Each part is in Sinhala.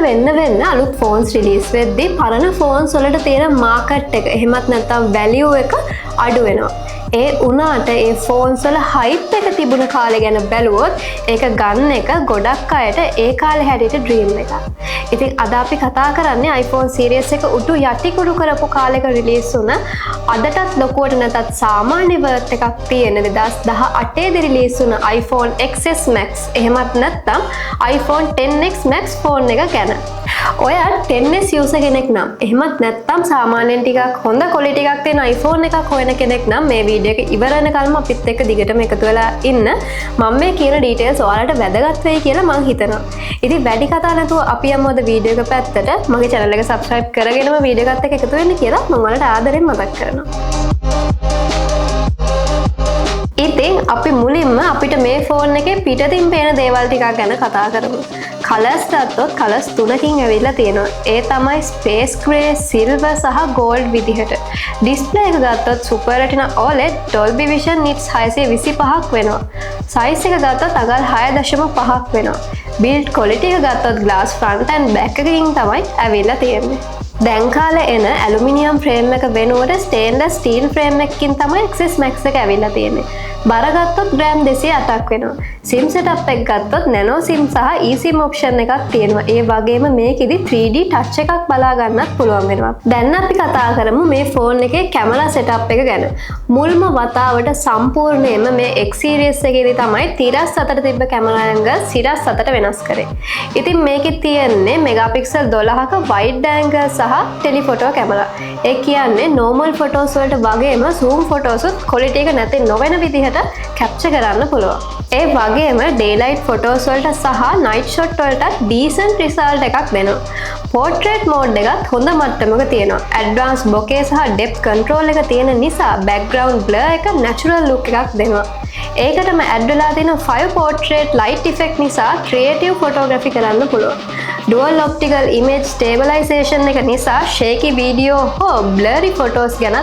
වෙන්න අලුත් ෆෝන්ස් රිලීස් වෙද්දී පරණ ෆෝන්ස් වලට තියෙන මාකට් එක එහෙමත් නැත්නම් වැලියු එක අඩු වෙනවා. ඒ උනාට ඒ ෆෝන්ස් වල හයිප් එක තිබුණ කාලේ ගැන බැලුවොත් ඒක ගන්න එක ගොඩක් අයට ඒ කාලේ හැටියට ඩ්‍රීම් එකක්. ඉතින් අද අපි කතා කරන්නේ iPhone series එක උඩු යටිකුඩු කරපු කාලෙක රිලීස් වුණ අදටත් ලොකුවට නැතත් සාමාන්‍ය වර්ත් එකක් තියෙන 2018 දී රිලීස් වුණ iPhone XS Max එහෙමත් නැත්නම් iPhone XS Max ෆෝන් එක ගැන. ඔයා 10s යූසර් කෙනෙක් නම් එහෙමත් නැත්නම් සාමාන්‍යයෙන් ටිකක් හොඳ ක්වොලිටි එකක් තියෙන iPhone එකක් හොයන කෙනෙක් නම් මේ වීඩියෝ එක ඉවර වෙනකල්ම අපිත් එක්ක දිගටම එකතු වෙලා ඉන්න. මම මේ කියන ඩීටේල්ස් ඔයාලට වැදගත් වෙයි කියලා මං හිතනවා. ඉතින් වැඩි කතා නැතුව අපි යමු අද වීඩියෝ එක පැත්තට. මගේ channel එක subscribe කරගෙනම වීඩියෝ එකත් එක්ක එකතු වෙන්න කියලා මම ඔයාලට ආදරෙන් මතක් කරනවා. ඉතින් අපි මුලින්ම අපිට මේ ෆෝන් එකේ පිටතින් පේන දේවල් ටිකක් ගැන කතා කරමු. කලර්ස් ගත්තොත් කලර්ස් තුනකින් ඇවිල්ලා තියෙනවා. ඒ තමයි ස්පේස් ග්‍රේ, සිල්වර් සහ ගෝල්ඩ් විදිහට. ඩිස්ප්ලේ එක ගත්තොත් Super Retina OLED Dolby Vision nits 625ක් වෙනවා. සයිස් එක ගත්තොත් අගල් 6.5ක් වෙනවා. බිල්ඩ් ක්වොලිටි එක ගත්තොත් glass front and back එකකින් තමයි ඇවිල්ලා තියෙන්නේ. දැන් කාලේ එන ඇලුමිනියම් ෆ්‍රේම් එක වෙනුවට ස්ටේන්ලස් ස්ටීල් ෆ්‍රේම් එකකින් තමයි XS Max එක ඇවිල්ලා තියෙන්නේ. බර ගත්තොත් ග්‍රෑම් 208ක් වෙනවා. SIM setup එක ගත්තොත් nano SIM සහ eSIM option එකක් තියෙනවා. ඒ වගේම මේකෙදි 3D touch එකක් බලා ගන්නත් පුළුවන් වෙනවා. දැන් අපි කතා කරමු මේ ෆෝන් එකේ කැමරා setup එක ගැන. මුල්ම වතාවට සම්පූර්ණයෙන්ම මේ X series එකේදී තමයි 34 තිබ්බ කැමරා ඇන්ගල් 34 වෙනස් කරේ. ඉතින් මේකේ තියෙන්නේ මෙගාපික්සල් 12ක wide angle සහ ටෙලිෆොටෝ කැමරා. ඒ කියන්නේ normal photos වලට වගේම zoom photos උත් quality එක නැති නොවන විදිහට capture කරන්න පුළුවන්. ඒ වගේම daylight photos වලට සහ night shot වලට decent result එකක් දෙනවා. portrait mode එකත් හොඳ මට්ටමක තියෙනවා. advanced bokeh සහ depth control එක තියෙන නිසා background blur එක natural look එකක් දෙනවා. ඒකටම add වෙලා තියෙන 5 portrait light effect නිසා creative photography කරන්න පුළුවන්. dual optical image stabilization එක නිසා shaky video හෝ blurry photos ගැන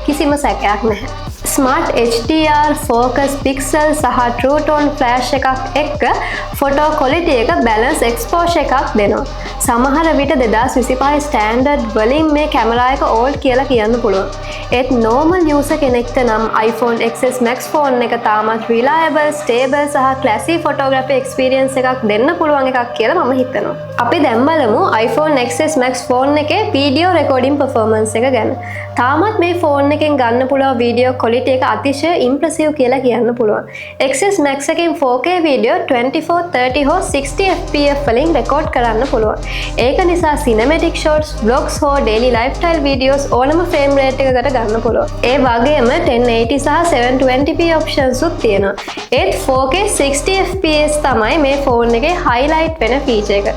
කිසිම සැකයක් නැහැ. Smart HDR, focus pixel සහ true tone flash එකක් එක්ක photo quality එක balance exposure එකක් දෙනවා. සමහර විට 2025 standard වලින් මේ කැමරා එක old කියලා කියන්න පුළුවන්. ඒත් normal user කෙනෙක්ට නම් iPhone XS Max phone එක තාමත් reliable, stable සහ classy photography experience එකක් දෙන්න පුළුවන් එකක් කියලා මම හිතනවා. අපි දැන් බලමු iPhone XS Max phone එකේ video recording performance එක ගැන. තාමත් මේ phone එකෙන් ගන්න පුළුවන් video quality එක අතිශය impressive කියලා කියන්න පුළුවන්. XS Max එකෙන් 4K video 24, 30 හෝ 60 fps වලින් record කරන්න පුළුවන්. ඒක නිසා cinematic shots, vlogs හෝ daily lifestyle videos ඕනම frame rate එකකට ගන්න පුළුවන්. ඒ වගේම 1080 සහ 720p options උත් තියෙනවා. ඒත් 4K 60 fps තමයි මේ phone එකේ highlight වෙන feature එක.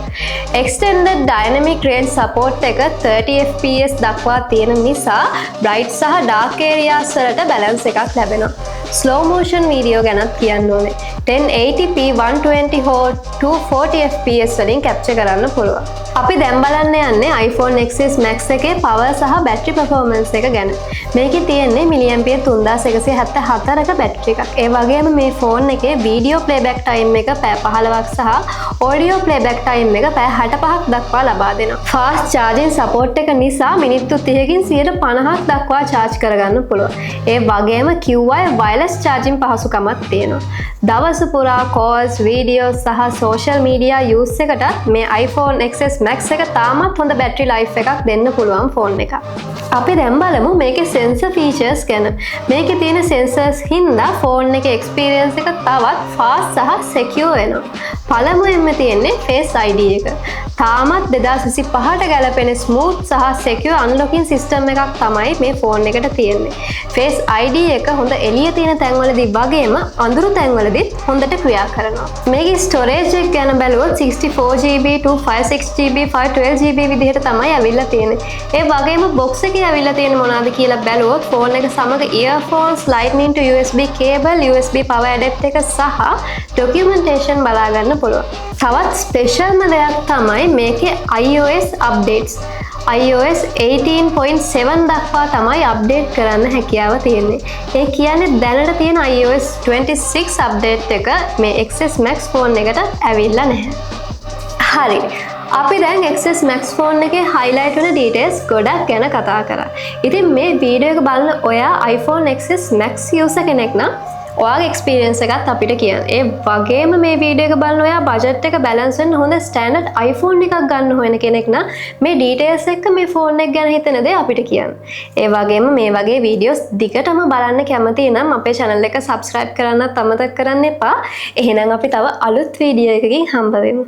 Extended dynamic range support එක 30 fps දක්වා තියෙන නිසා bright සහ dark areas වලට balance එකක් ලැබෙනවා. slow motion video ගැනත් කියන්න ඕනේ. 1080p 120 හෝ 240 fps වලින් capture කරන්න පුළුවන්. අපි දැන් බලන්න යන්නේ iPhone XS Max එකේ power සහ battery performance එක ගැන. මේකේ තියෙන්නේ milliampere 3174ක battery එකක්. ඒ වගේම මේ phone එකේ video playback time එක පැය 15ක් සහ audio playback time එක පැය 65ක් දක්වා ලබා දෙනවා. fast charging support එක නිසා මිනිත්තු 30කින් 150ක් දක්වා charge කරගන්න පුළුවන්. ඒ වගේම QI wireless charging පහසුකමක් තියෙනවා. දවස පුරා calls, videos සහ social media use එකට මේ iPhone XS Max එක තාමත් හොඳ battery life එකක් දෙන්න පුළුවන් ෆෝන් එකක්. අපි දැන් බලමු මේකේ sensor features ගැන. මේකේ තියෙන sensors හින්දා ෆෝන් එකේ experience එක තවත් fast සහ secure වෙනවා. පළමුවෙන්ම තියෙන්නේ Face ID එක. තාමත් 2025ට ගැලපෙන smooth සහ secure unlocking system එකක් තමයි මේ ෆෝන් එකට තියෙන්නේ. Face ID එක හොඳ එළිය තියෙන තැන්වලදී වගේම අඳුරු තැන්වලදීත් හොඳට ක්‍රියා කරනවා. මේකේ storage එක ගැන බැලුවොත් 64GB to 512GB 512GB විදිහට තමයි ඇවිල්ලා තියෙන්නේ. ඒ වගේම box එකේ ඇවිල්ලා තියෙන මොනවාද කියලා බැලුවොත් ෆෝන් එක සමග earphones, lightning to USB cable, USB power adapter එක සහ documentation බලා ගන්න පුළුවන්. තවත් ස්පෙෂල්ම දෙයක් තමයි මේකේ iOS updates. iOS 18.7 දක්වා තමයි අප්ඩේට් කරන්න හැකියාව තියෙන්නේ. ඒ කියන්නේ දැනට තියෙන iOS 26 අප්ඩේට් එක මේ XS Max ෆෝන් එකට ඇවිල්ලා නැහැ. හරි. අපි දැන් XS Max ෆෝන් එකේ highlight වෙන details ගොඩක් ගැන කතා කරා. ඉතින් මේ වීඩියෝ එක බලන ඔයා iPhone XS Max user කෙනෙක් නම් ඔයාගේ experience එකත් අපිට කියන්න. ඒ වගේම මේ වීඩියෝ එක බලන ඔයා budget එක balance වෙන්න හොඳ standard iPhone එකක් ගන්න හොයන කෙනෙක් නම් මේ details එක්ක මේ phone එක ගැන හිතන දේ අපිට කියන්න. ඒ වගේම මේ වගේ videos දිගටම බලන්න කැමති නම් අපේ channel එක subscribe කරන්නත් අමතක කරන්න එපා. එහෙනම් අපි තව අලුත් වීඩියෝ එකකින් හම්බ වෙමු.